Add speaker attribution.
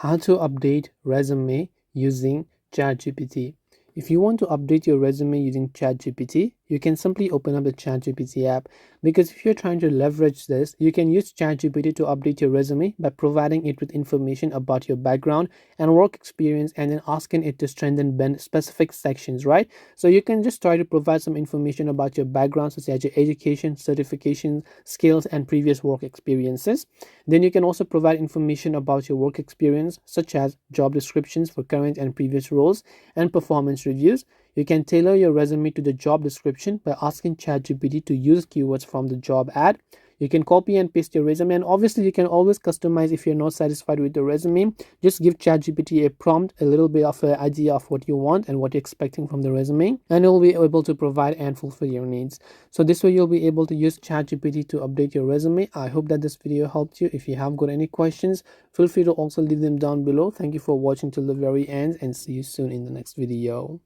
Speaker 1: how to update resume using ChatGPT. If you want to update your resume using ChatGPT, you can simply open up the ChatGPT app, because if you're trying to leverage this, you can use ChatGPT to update your resume by providing it with information about your background and work experience, and then asking it to strengthen bend specific sections, right? So you can just try to provide some information about your background, such as your education, certifications, skills, and previous work experiences. Then you can also provide information about your work experience, such as job descriptions for current and previous roles and performance reviews. You can tailor your resume to the job description by asking ChatGPT to use keywords from the job ad. You can copy and paste your resume, and obviously you can always customize. If you're not satisfied with the resume, just give ChatGPT a prompt, a little bit of an idea of what you want and what you're expecting from the resume, and it will be able to provide and fulfill your needs. So this way you'll be able to use ChatGPT to update your resume. I hope that this video helped you. If you have got any questions, feel free to also leave them down below. Thank you for watching till the very end, and see you soon in the next video.